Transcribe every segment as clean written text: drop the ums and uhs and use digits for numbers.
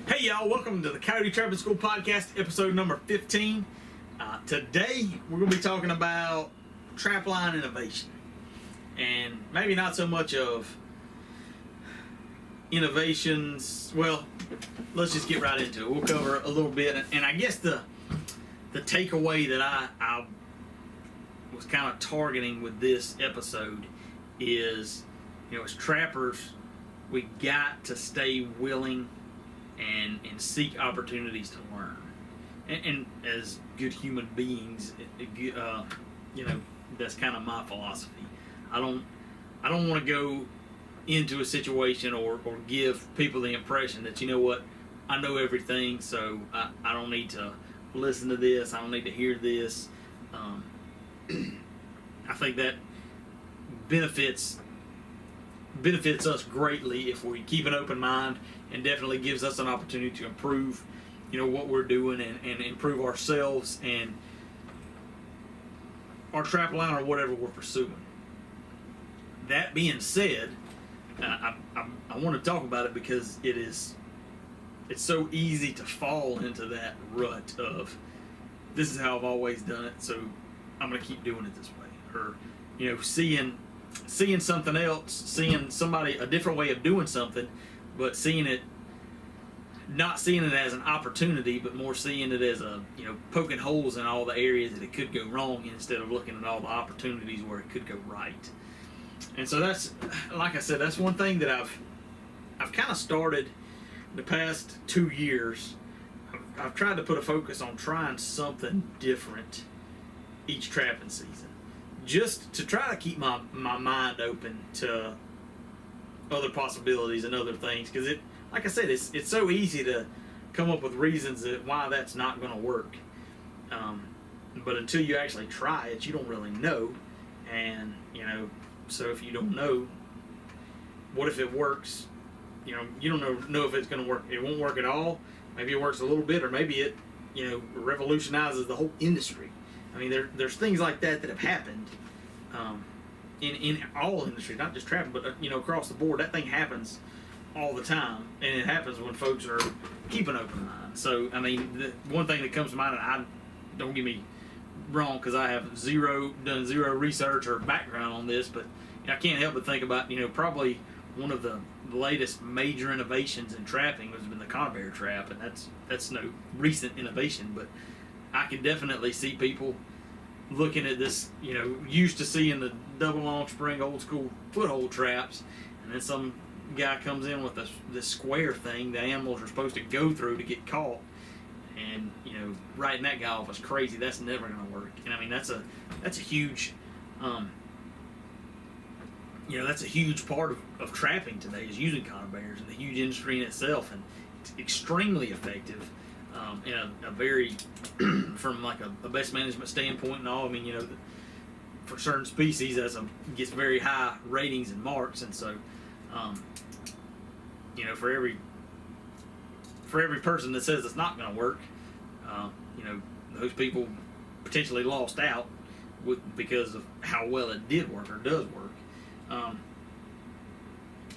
Hey y'all, welcome to the Coyote Trapline School Podcast, episode number 15. Today we're going to be talking about trapline innovation. And maybe not so much of innovations. Well, let's just get right into it. We'll cover a little bit. And I guess the takeaway that I was kind of targeting with this episode is, as trappers, we got to stay willing and seek opportunities to learn. And as good human beings, that's kind of my philosophy. I don't want to go into a situation or give people the impression that, I know everything, so I don't need to listen to this, I don't need to hear this. I think that benefits us greatly if we keep an open mind, and definitely gives us an opportunity to improve, what we're doing and improve ourselves and our trapline or whatever we're pursuing. That being said, I want to talk about it because it's so easy to fall into that rut of, this is how I've always done it, so I'm going to keep doing it this way. Or, seeing something else, seeing somebody, a different way of doing something, but not seeing it as an opportunity, but more seeing it as poking holes in all the areas that it could go wrong, instead of looking at all the opportunities where it could go right. And so that's, like I said, that's one thing that I've kind of started the past 2 years. I've tried to put a focus on trying something different each trapping season, just to try to keep my mind open to other possibilities and other things, because like I said, it's so easy to come up with reasons why that's not going to work, but until you actually try it, you don't really know. And so if you don't know, what if it works? You don't know if it's going to work. It won't work at all. Maybe it works a little bit, or maybe it revolutionizes the whole industry. I mean, there's things like that have happened in all industries, not just trapping, but across the board. That thing happens all the time, and it happens when folks are keeping an open mind. So, I mean, the one thing that comes to mind, and I don't get me wrong, because I have done zero research or background on this, but I can't help but think about probably one of the latest major innovations in trapping has been the conibear trap, and that's no recent innovation, but I can definitely see people looking at this, used to seeing the double long spring old school foothold traps, and then some guy comes in with this square thing the animals are supposed to go through to get caught, and writing that guy off as crazy. That's never going to work. And I mean, that's a huge that's a huge part of trapping today, is using conibears, and the huge industry in itself, and it's extremely effective in a very from like a best management standpoint and all. I mean, for certain species gets very high ratings and marks, and so for every person that says it's not going to work, those people potentially lost out because of how well it did work or does work.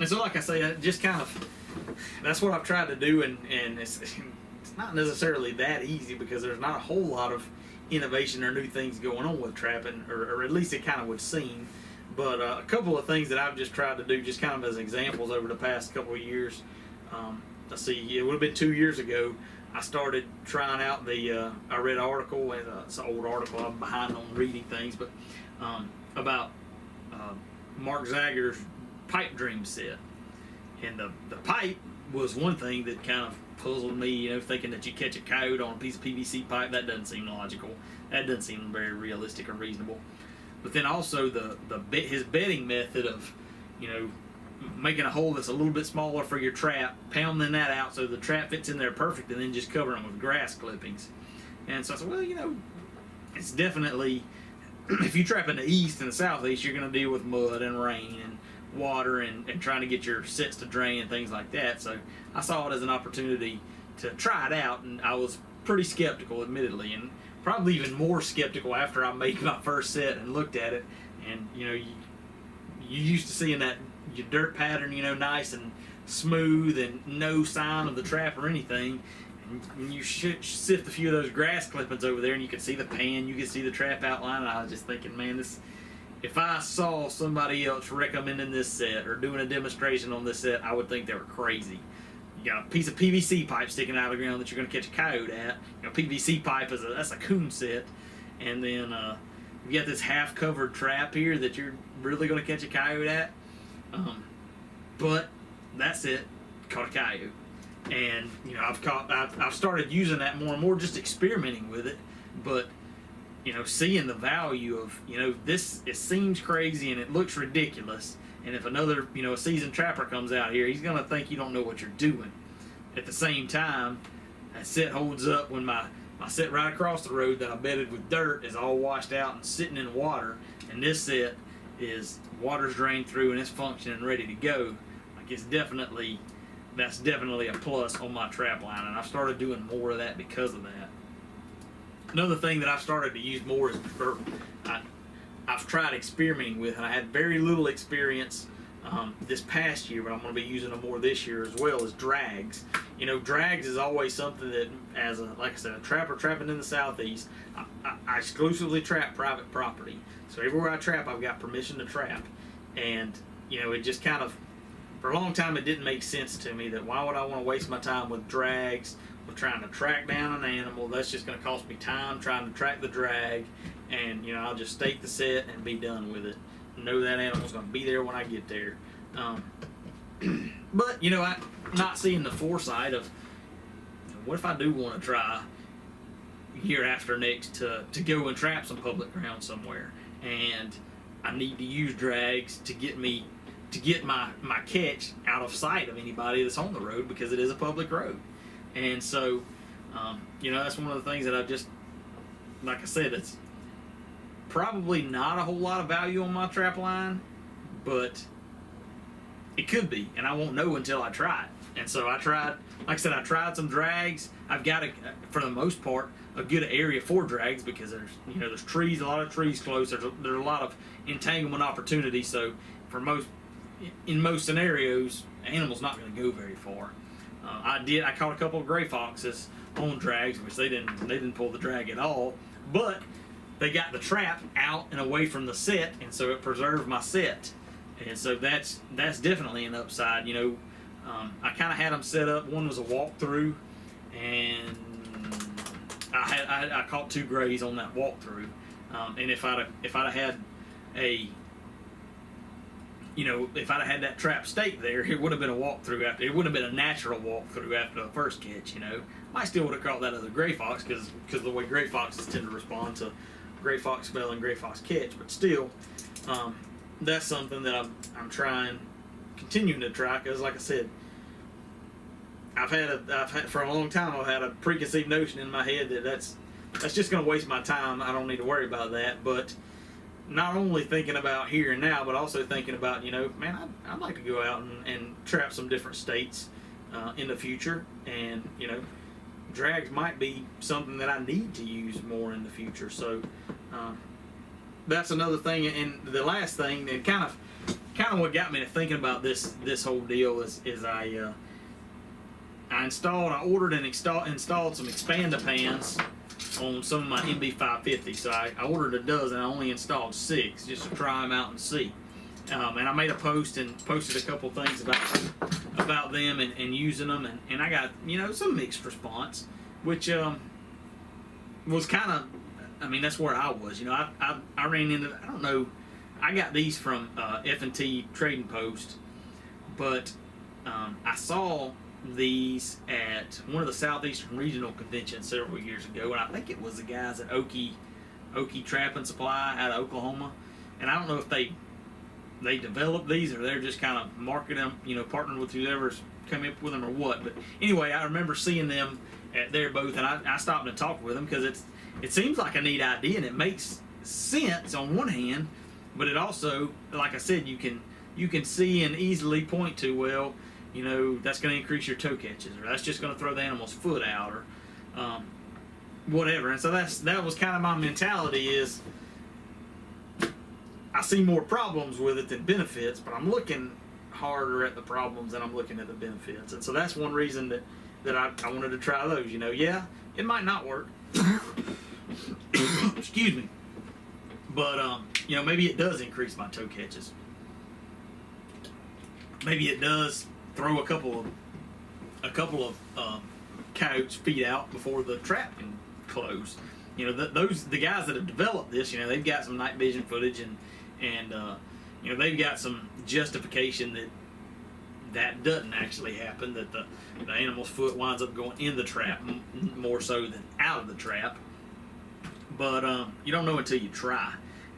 And so, like I say, that just kind of, that's what I've tried to do, and it's not necessarily that easy, because there's not a whole lot of innovation or new things going on with trapping, or at least it kind of would seem. But a couple of things that I've just tried to do, just kind of as examples over the past couple of years. Let's see, it would have been 2 years ago, I started trying out I read an article, and it's an old article, I'm behind on reading things, but about Mark Zager's pipe dream set. And the pipe was one thing that kind of puzzled me, thinking that you catch a coyote on a piece of PVC pipe. That doesn't seem logical. That doesn't seem very realistic or reasonable. But then also his bedding method of, making a hole that's a little bit smaller for your trap, pounding that out so the trap fits in there perfect, and then just covering them with grass clippings. And so I said, well, it's definitely, if you trap in the east and the southeast, you're going to deal with mud and rain and water and trying to get your sets to drain and things like that. So I saw it as an opportunity to try it out, and I was pretty skeptical, admittedly, and probably even more skeptical after I made my first set and looked at it. And you used to seeing that your dirt pattern, nice and smooth and no sign of the trap or anything. And you sift a few of those grass clippings over there, and you can see the pan, you can see the trap outline. And I was just thinking, man, this. If I saw somebody else recommending this set or doing a demonstration on this set, I would think they were crazy. You got a piece of PVC pipe sticking out of the ground that you're going to catch a coyote at. You know, PVC pipe that's a coon set, and then you got this half-covered trap here that you're really going to catch a coyote at. But that's it, caught a coyote, and you know I've started using that more and more, just experimenting with it, but. You know, seeing the value of, you know, this, it seems crazy and it looks ridiculous. And if another, you know, a seasoned trapper comes out here, he's going to think you don't know what you're doing. At the same time, that set holds up when my set right across the road that I bedded with dirt is all washed out and sitting in water. And this set is water's drained through and it's functioning and ready to go. Like it's definitely, that's definitely a plus on my trap line. And I've started doing more of that because of that. Another thing that I've started to use more is, I've tried experimenting with, and I had very little experience this past year, but I'm going to be using them more this year as well, as drags. You know, drags is always something that, as a, like I said, a trapper trapping in the southeast, I exclusively trap private property. So everywhere I trap, I've got permission to trap. And, you know, it just kind of, for a long time, it didn't make sense to me that why would I want to waste my time with drags, with trying to track down an animal. That's just going to cost me time trying to track the drag, and you know I'll just stake the set and be done with it. Know that animal's going to be there when I get there. But you know, I'm not seeing the foresight of what if I do want to try year after next to go and trap some public ground somewhere, and I need to use drags to get my catch out of sight of anybody that's on the road because it is a public road. And so, you know, that's one of the things that I've just, like I said, it's probably not a whole lot of value on my trap line, but it could be, and I won't know until I try it. And so I tried, like I said, I tried some drags. I've got, for the most part, a good area for drags because there's, you know, there's trees, a lot of trees close. There's a lot of entanglement opportunity. So in most scenarios, the animal's not going to go very far. I caught a couple of gray foxes on drags, which they didn't pull the drag at all, but they got the trap out and away from the set, and so it preserved my set. And so that's definitely an upside. You know, I kind of had them set up. One was a walkthrough, and I caught 2 grays on that walkthrough. And if I'd had a, you know, if I'd have had that trap stake there, it would have been a walkthrough after. It would have been a natural walkthrough after the first catch. You know, I still would have caught that other gray fox because of the way gray foxes tend to respond to gray fox smell and gray fox catch. But still, that's something that I'm continuing to try because, like I said, I've had for a long time. I've had a preconceived notion in my head that that's just going to waste my time. I don't need to worry about that, but. Not only thinking about here and now, but also thinking about, you know, man, I'd like to go out and trap some different states in the future. And, you know, drags might be something that I need to use more in the future. So that's another thing. And the last thing, and kind of what got me to thinking about this whole deal is I ordered and installed some expander pans on some of my MB550. So I ordered a dozen. I only installed 6 just to try them out and see. And I made a post and posted a couple things about them and using them, and I got, you know, some mixed response, which was kind of, I mean, that's where I was. You know, I ran into, I don't know, I got these from F&T Trading Post, but I saw these at one of the Southeastern Regional Conventions several years ago, and I think it was the guys at Okie Trap and Supply out of Oklahoma. And I don't know if they developed these or they're just kind of marketing them, you know, partnering with whoever's come up with them or what. But anyway, I remember seeing them at their booth, and I stopped and talked with them because it seems like a neat idea and it makes sense on one hand, but it also, like I said, you can see and easily point to, well, you know, that's going to increase your toe catches, or that's just going to throw the animal's foot out, or whatever. And so that was kind of my mentality is I see more problems with it than benefits, but I'm looking harder at the problems than I'm looking at the benefits. And so that's one reason that I wanted to try those. You know, yeah, it might not work. Excuse me. But, you know, maybe it does increase my toe catches. Maybe it does throw a couple of coyotes' feet out before the trap can close. You know, the guys that have developed this, you know, they've got some night vision footage and you know, they've got some justification that doesn't actually happen, that the animal's foot winds up going in the trap more so than out of the trap. But you don't know until you try.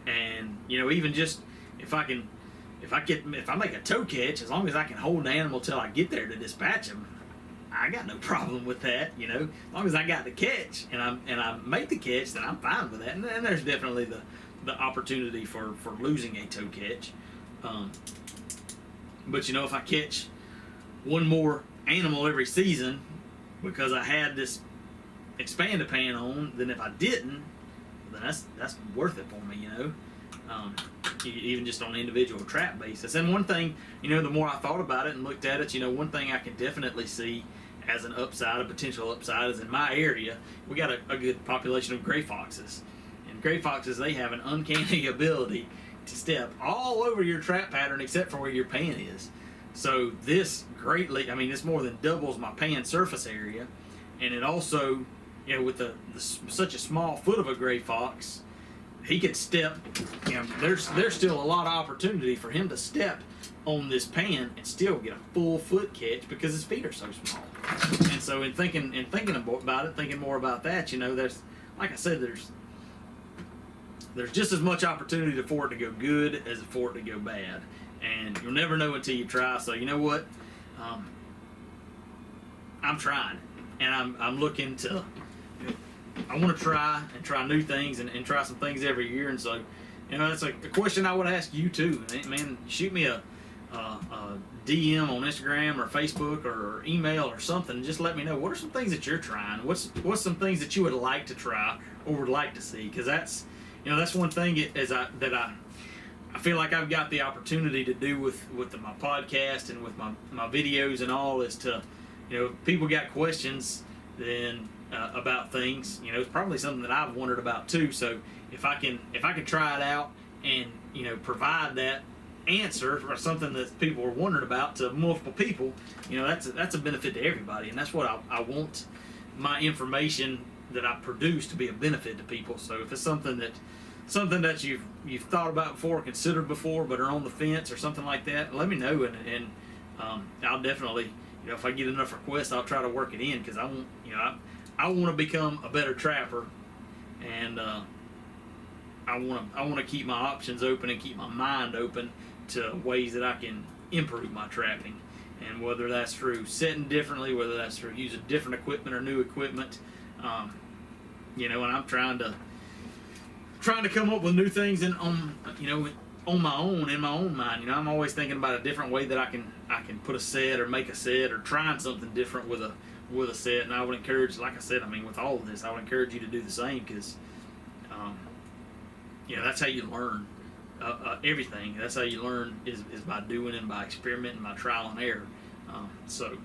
And, you know, even just if I make a toe catch, as long as I can hold the animal till I get there to dispatch him, I got no problem with that. You know, as long as I got the catch and I make the catch, then I'm fine with that. And there's definitely the opportunity for losing a toe catch. But, you know, if I catch one more animal every season because I had this Expand-A-Pan on, then if I didn't, then that's worth it for me, you know. Even just on an individual trap basis. And one thing, you know, the more I thought about it and looked at it, you know, one thing I can definitely see as an upside, a potential upside, is in my area, we got a good population of gray foxes. And gray foxes, they have an uncanny ability to step all over your trap pattern except for where your pan is. So this greatly, I mean, this more than doubles my pan surface area. And it also, you know, with such a small foot of a gray fox, he could step, you know, there's still a lot of opportunity for him to step on this pan and still get a full foot catch because his feet are so small. And so in thinking about it, thinking more about that, you know, there's, like I said, there's just as much opportunity for it to go good as for it to go bad. And you'll never know until you try. So you know what? I'm trying. And I'm looking to, I want to try new things and try some things every year. And so, you know, that's a question I would ask you too. Man, shoot me a DM on Instagram or Facebook or email or something. And just let me know, what are some things that you're trying? What's some things that you would like to try or would like to see? Because that's, you know, that's one thing that I feel like I've got the opportunity to do with my podcast and with my videos and all, is to, you know, if people got questions then about things, you know, it's probably something that I've wondered about too. So if I can try it out and, you know, provide that answer or something that people are wondering about to multiple people, you know, that's a benefit to everybody. And that's what I want my information that I produce to be a benefit to people. So if it's something that you've thought about before, considered before, but are on the fence or something like that, let me know, and I'll definitely, you know, if I get enough requests, I'll try to work it in, because I want, you know, I want to become a better trapper, and I want to keep my options open and keep my mind open to ways that I can improve my trapping, and whether that's through setting differently, whether that's through using different equipment or new equipment, you know, and I'm trying to come up with new things in my own mind. You know, I'm always thinking about a different way that I can put a set or make a set or trying something different with a set. And I would encourage, like I said, I mean, with all of this, I would encourage you to do the same, because you know, that's how you learn everything. That's how you learn is by doing and by experimenting, by trial and error. So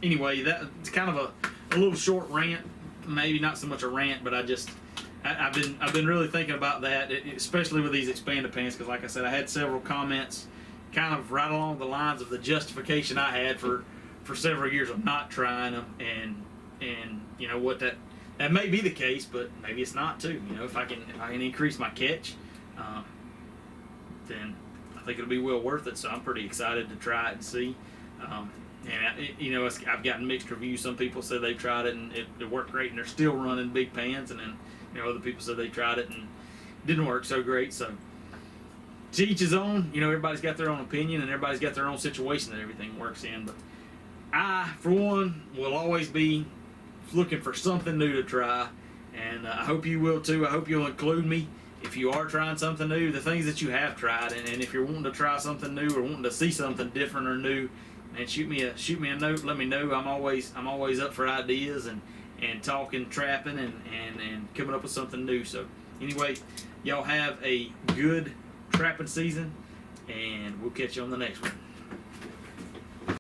anyway, it's kind of a little short rant, maybe not so much a rant, but I've been really thinking about that, especially with these Expand-A-Pans, because like I said, I had several comments kind of right along the lines of the justification I had for several years of not trying them, and you know what, that may be the case, but maybe it's not too. You know, if I can increase my catch, then I think it'll be well worth it. So I'm pretty excited to try it and see. And you know, I've gotten mixed reviews. Some people said they've tried it and it worked great, and they're still running big pans, and then, you know, other people said they tried it and it didn't work so great. So to each his own. You know, everybody's got their own opinion and everybody's got their own situation that everything works in. But I, for one, will always be looking for something new to try, and I hope you will too. I hope you'll include me if you are trying something new, the things that you have tried, and if you're wanting to try something new or wanting to see something different or new, and shoot me a note. Let me know. I'm always up for ideas and talking trapping and coming up with something new. So anyway, y'all have a good trapping season, and we'll catch you on the next one.